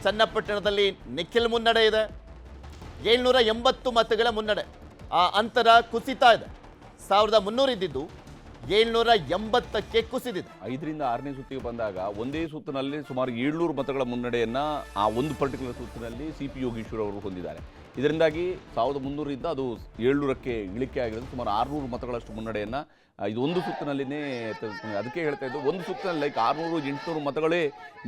ಚನ್ನಪಟ್ಟಣದಲ್ಲಿ ನಿಖಿಲ್ ಮುನ್ನಡೆ ಇದೆ, 780 ಮತಗಳ ಮುನ್ನಡೆ. ಆ ಅಂತರ ಕುಸಿತಾ ಇದೆ. 1300 ಇದ್ದಿದ್ದು 780ಕ್ಕೆ ಕುಸಿದಿದೆ. 5ರಿಂದ 6ನೇ ಸುತ್ತಿಗೆ ಬಂದಾಗ ಒಂದೇ ಸುತ್ತಿನಲ್ಲಿ ಸುಮಾರು 700 ಮತಗಳ ಮುನ್ನಡೆಯನ್ನು ಆ ಒಂದು ಪರ್ಟಿಕ್ಯುಲರ್ ಸುತ್ತಿನಲ್ಲಿ CP ಯೋಗೀಶ್ವರ್ ಅವರು ಹೊಂದಿದ್ದಾರೆ. ಇದರಿಂದಾಗಿ 1300 ಇದ್ದ ಅದು 700ಕ್ಕೆ ಇಳಿಕೆ ಆಗಿರೋದು. ಸುಮಾರು 600 ಮತಗಳಷ್ಟು ಮುನ್ನಡೆಯನ್ನು ಇದು ಒಂದು ಸುತ್ತಿನಲ್ಲಿನೇ ತೆಗೆದುಕೊಂಡು. ಅದಕ್ಕೆ ಹೇಳ್ತಾ ಇದ್ದು, ಒಂದು ಸುತ್ತಿನಲ್ಲಿ ಲೈಕ್ 600-800 ಮತಗಳೇ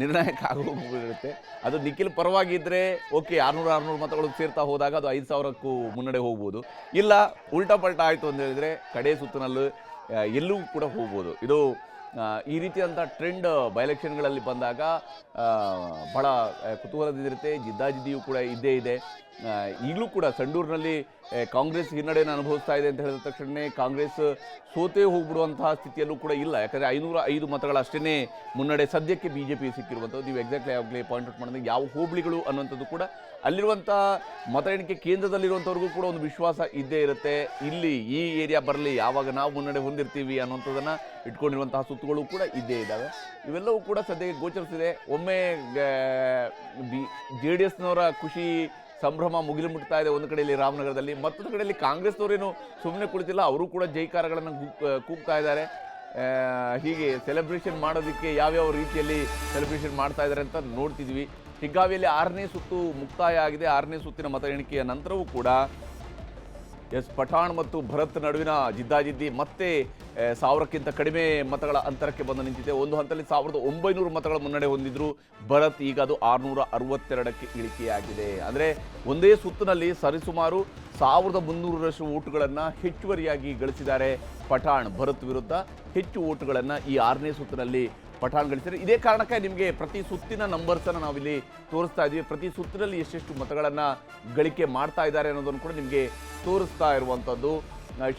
ನಿರ್ಣಾಯಕ ಆಗೋಗಿರುತ್ತೆ. ಅದು ನಿಖಿಲ್ ಪರವಾಗಿದ್ದರೆ ಓಕೆ, 600 ಮತಗಳು ಸೇರ್ತಾ ಹೋದಾಗ ಅದು 5000ಕ್ಕೂ ಮುನ್ನಡೆ ಹೋಗ್ಬೋದು. ಇಲ್ಲ ಉಲ್ಟಾ ಪಲ್ಟಾ ಆಯಿತು ಅಂತ ಹೇಳಿದರೆ ಕಡೆ ಸುತ್ತಿನಲ್ಲೂ ಎಲ್ಲೂ ಕೂಡ ಹೋಗ್ಬೋದು. ಇದು ಈ ರೀತಿಯಾದಂಥ ಟ್ರೆಂಡ್ ಬೈ ಎಲೆಕ್ಷನ್ಗಳಲ್ಲಿ ಬಂದಾಗ ಭಾಳ ಕುತೂಹಲದಿರುತ್ತೆ. ಜಿದ್ದಾಜಿದ್ದಿಯೂ ಕೂಡ ಇದ್ದೇ ಇದೆ. ಈಗಲೂ ಕೂಡ ಸಂಡೂರಿನಲ್ಲಿ ಕಾಂಗ್ರೆಸ್ ಹಿನ್ನಡೆಯನ್ನು ಅನುಭವಿಸ್ತಾ ಇದೆ ಅಂತ ಹೇಳಿದ ತಕ್ಷಣ ಕಾಂಗ್ರೆಸ್ ಸೋತೇ ಹೋಗ್ಬಿಡುವಂತಹ ಸ್ಥಿತಿಯಲ್ಲೂ ಕೂಡ ಇಲ್ಲ. ಯಾಕಂದರೆ 505 ಮತಗಳಷ್ಟೇ ಮುನ್ನಡೆ ಸದ್ಯಕ್ಕೆ BJP ಸಿಕ್ಕಿರುವಂಥದ್ದು. ನೀವು ಎಕ್ಸಾಕ್ಟ್ಲಿ ಆಗಲೇ ಪಾಯಿಂಟ್ ಔಟ್ ಮಾಡಿದಾಗ ಯಾವ ಹೋಬಳಿಗಳು ಅನ್ನುವಂಥದ್ದು ಕೂಡ ಅಲ್ಲಿರುವಂಥ ಮತ ಎಣಿಕೆ ಕೇಂದ್ರದಲ್ಲಿರುವಂಥವ್ರಿಗೂ ಕೂಡ ಒಂದು ವಿಶ್ವಾಸ ಇದ್ದೇ ಇರುತ್ತೆ. ಇಲ್ಲಿ ಈ ಏರಿಯಾ ಬರಲಿ, ಯಾವಾಗ ನಾವು ಮುನ್ನಡೆ ಹೊಂದಿರ್ತೀವಿ ಅನ್ನುವಂಥದ್ದನ್ನು ಇಟ್ಕೊಂಡಿರುವಂತಹ ಸುತ್ತುಗಳು ಕೂಡ ಇದ್ದೇ ಇದ್ದಾವೆ. ಇವೆಲ್ಲವೂ ಕೂಡ ಸದ್ಯಕ್ಕೆ ಗೋಚರಿಸಿದೆ. ಒಮ್ಮೆ JDSನವರ ಖುಷಿ ಸಂಭ್ರಮ ಮುಗಿಲು ಮುಟ್ತಾ ಇದೆ ಒಂದು ಕಡೆಯಲ್ಲಿ ರಾಮನಗರದಲ್ಲಿ, ಮತ್ತೊಂದು ಕಡೆಯಲ್ಲಿ ಕಾಂಗ್ರೆಸ್ನವರೇನು ಸುಮ್ಮನೆ ಕುಳಿತಿಲ್ಲ, ಅವರು ಕೂಡ ಜೈಕಾರಗಳನ್ನು ಕೂಗ್ತಾ ಇದ್ದಾರೆ. ಹೀಗೆ ಸೆಲೆಬ್ರೇಷನ್ ಮಾಡೋದಕ್ಕೆ ಯಾವ್ಯಾವ ರೀತಿಯಲ್ಲಿ ಸೆಲೆಬ್ರೇಷನ್ ಮಾಡ್ತಾ ಇದ್ದಾರೆ ಅಂತ ನೋಡ್ತಿದ್ವಿ. ಶಿಗ್ಗಾವಿಯಲ್ಲಿ 6ನೇ ಸುತ್ತು ಮುಕ್ತಾಯ ಆಗಿದೆ. 6ನೇ ಸುತ್ತಿನ ಮತ ಎಣಿಕೆಯ ನಂತರವೂ ಕೂಡ ಪಠಾಣ್ ಮತ್ತು ಭರತ್ ನಡುವಿನ ಜಿದ್ದಾಜಿದ್ದಿ ಮತ್ತೆ 1000ಕ್ಕಿಂತ ಕಡಿಮೆ ಮತಗಳ ಅಂತರಕ್ಕೆ ಬಂದು ನಿಂತಿದೆ. ಒಂದು ಹಂತದಲ್ಲಿ 1900 ಮತಗಳ ಮುನ್ನಡೆ ಹೊಂದಿದ್ರು ಭರತ್, ಈಗ ಅದು 662ಕ್ಕೆ ಇಳಿಕೆಯಾಗಿದೆ. ಅಂದರೆ ಒಂದೇ ಸುತ್ತಿನಲ್ಲಿ ಸರಿಸುಮಾರು 1300ರಷ್ಟು ಓಟುಗಳನ್ನು ಹೆಚ್ಚುವರಿಯಾಗಿ ಗಳಿಸಿದ್ದಾರೆ ಪಠಾಣ್. ಭರತ್ ವಿರುದ್ಧ ಹೆಚ್ಚು ಓಟುಗಳನ್ನು ಈ 6ನೇ ಸುತ್ತಿನಲ್ಲಿ ಪಠಾಣ್ ಗಳಿಸಿದ್ದಾರೆ. ಇದೇ ಕಾರಣಕ್ಕೆ ನಿಮಗೆ ಪ್ರತಿ ಸುತ್ತಿನ ನಂಬರ್ಸನ್ನು ನಾವಿಲ್ಲಿ ತೋರಿಸ್ತಾ ಇದ್ದೀವಿ. ಪ್ರತಿ ಸುತ್ತಿನಲ್ಲಿ ಎಷ್ಟೆಷ್ಟು ಮತಗಳನ್ನು ಗಳಿಕೆ ಮಾಡ್ತಾ ಇದ್ದಾರೆ ಅನ್ನೋದನ್ನು ಕೂಡ ನಿಮಗೆ ತೋರಿಸ್ತಾ ಇರುವಂಥದ್ದು.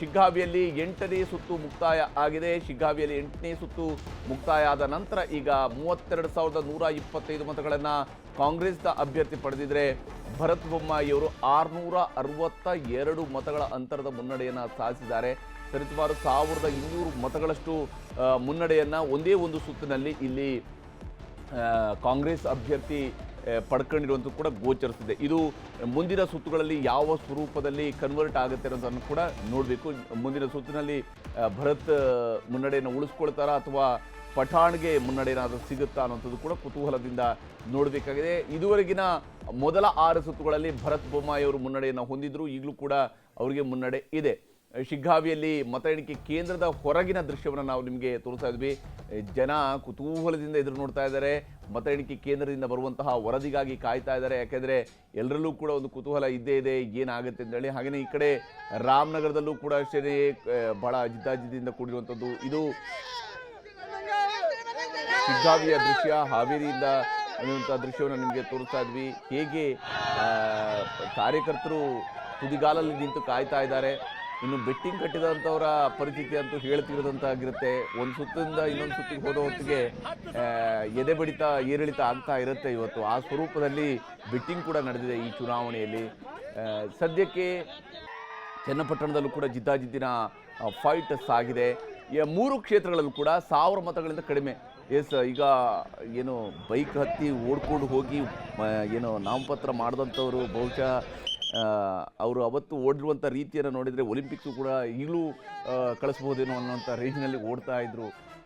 ಶಿಗ್ಗಾವಿಯಲ್ಲಿ 8ನೇ ಸುತ್ತು ಮುಕ್ತಾಯ ಆಗಿದೆ. ಶಿಗ್ಗಾವಿಯಲ್ಲಿ 8ನೇ ಸುತ್ತು ಮುಕ್ತಾಯ ಆದ ನಂತರ ಈಗ 32,125 ಮತಗಳನ್ನು ಕಾಂಗ್ರೆಸ್ನ ಅಭ್ಯರ್ಥಿ ಪಡೆದಿದ್ರೆ ಭರತ್ ಬೊಮ್ಮಾಯಿಯವರು 662 ಮತಗಳ ಅಂತರದ ಮುನ್ನಡೆಯನ್ನು ಸಾಧಿಸಿದ್ದಾರೆ. ಸರಿಸುಮಾರು 1200 ಮತಗಳಷ್ಟು ಮುನ್ನಡೆಯನ್ನು ಒಂದೇ ಒಂದು ಸುತ್ತಿನಲ್ಲಿ ಇಲ್ಲಿ ಕಾಂಗ್ರೆಸ್ ಅಭ್ಯರ್ಥಿ ಪಡ್ಕೊಂಡಿರುವಂಥ ಕೂಡ ಗೋಚರಿಸಿದೆ. ಇದು ಮುಂದಿನ ಸುತ್ತುಗಳಲ್ಲಿ ಯಾವ ಸ್ವರೂಪದಲ್ಲಿ ಕನ್ವರ್ಟ್ ಆಗುತ್ತೆ ಅನ್ನೋದನ್ನು ಕೂಡ ನೋಡಬೇಕು. ಮುಂದಿನ ಸುತ್ತಿನಲ್ಲಿ ಭರತ್ ಮುನ್ನಡೆಯನ್ನು ಉಳಿಸ್ಕೊಳ್ತಾರಾ ಅಥವಾ ಪಠಾಣ್ಗೆ ಮುನ್ನಡೆ ಏನಾದರೂ ಸಿಗುತ್ತಾ ಅನ್ನೋಂಥದ್ದು ಕೂಡ ಕುತೂಹಲದಿಂದ ನೋಡಬೇಕಾಗಿದೆ. ಇದುವರೆಗಿನ ಮೊದಲ 6 ಸುತ್ತುಗಳಲ್ಲಿ ಭರತ್ ಬೊಮ್ಮಾಯಿಯವರು ಮುನ್ನಡೆಯನ್ನು ಹೊಂದಿದ್ರು. ಈಗಲೂ ಕೂಡ ಅವರಿಗೆ ಮುನ್ನಡೆ ಇದೆ. ಶಿಗ್ಗಾವಿಯಲ್ಲಿ ಮತ ಎಣಿಕೆ ಕೇಂದ್ರದ ಹೊರಗಿನ ದೃಶ್ಯವನ್ನು ನಾವು ನಿಮಗೆ ತೋರಿಸ್ತಾ ಇದ್ವಿ. ಜನ ಕುತೂಹಲದಿಂದ ಎದುರು ನೋಡ್ತಾ ಇದ್ದಾರೆ. ಮತ ಎಣಿಕೆ ಕೇಂದ್ರದಿಂದ ಬರುವಂತಹ ವರದಿಗಾಗಿ ಕಾಯ್ತಾ ಇದ್ದಾರೆ. ಯಾಕೆಂದರೆ ಎಲ್ಲರಲ್ಲೂ ಕೂಡ ಒಂದು ಕುತೂಹಲ ಇದ್ದೇ ಇದೆ, ಏನಾಗುತ್ತೆ ಅಂತೇಳಿ. ಹಾಗೆಯೇ ಈ ಕಡೆ ರಾಮನಗರದಲ್ಲೂ ಕೂಡ ಅಷ್ಟೇ ಬಹಳ ಜಿದ್ದಾಜಿದ್ದಿಯಿಂದ ಕೂಡಿರುವಂಥದ್ದು. ಇದು ಶಿಗ್ಗಾವಿಯ ದೃಶ್ಯ. ಹಾವೇರಿಯಿಂದ ಅನ್ನುವಂಥ ದೃಶ್ಯವನ್ನು ನಿಮಗೆ ತೋರಿಸ್ತಾ ಇದ್ವಿ. ಹೇಗೆ ಕಾರ್ಯಕರ್ತರು ತುದಿಗಾಲಲ್ಲಿ ನಿಂತು ಕಾಯ್ತಾ ಇದ್ದಾರೆ. ಇನ್ನು ಬೆಟ್ಟಿಂಗ್ ಕಟ್ಟಿದಂಥವರ ಪರಿಸ್ಥಿತಿ ಅಂತೂ ಹೇಳ್ತಿರೋದಂತಾಗಿರುತ್ತೆ. ಒಂದು ಸುತ್ತಿಂದ ಇನ್ನೊಂದು ಸುತ್ತಿಗೆ ಹೋದ ಹೊತ್ತಿಗೆ ಎದೆ ಬಡಿತ ಏರಿಳಿತ ಆಗ್ತಾ ಇರುತ್ತೆ. ಇವತ್ತು ಆ ಸ್ವರೂಪದಲ್ಲಿ ಬೆಟ್ಟಿಂಗ್ ಕೂಡ ನಡೆದಿದೆ ಈ ಚುನಾವಣೆಯಲ್ಲಿ. ಸದ್ಯಕ್ಕೆ ಚನ್ನಪಟ್ಟಣದಲ್ಲೂ ಕೂಡ ಜಿದ್ದಾಜಿದ್ದಿನ ಫೈಟ್ ಸಾಗಿದೆ. 3 ಕ್ಷೇತ್ರಗಳಲ್ಲೂ ಕೂಡ 1000 ಮತಗಳಿಂದ ಕಡಿಮೆ. ಈಗ ಏನು ಬೈಕ್ ಹತ್ತಿ ಓಡ್ಕೊಂಡು ಹೋಗಿ ಏನು ನಾಮಪತ್ರ ಮಾಡಿದಂಥವರು ಬಹುಶಃ ಅವರು ಅವತ್ತು ಓಡಿರುವಂಥ ರೀತಿಯನ್ನು ನೋಡಿದರೆ ಒಲಿಂಪಿಕ್ಸು ಕೂಡ ಈಗಲೂ ಕಳಿಸ್ಬೋದೇನೋ ಅನ್ನೋಂಥ ರೇಂಜ್ನಲ್ಲಿ ಓಡ್ತಾ ಇದ್ರು.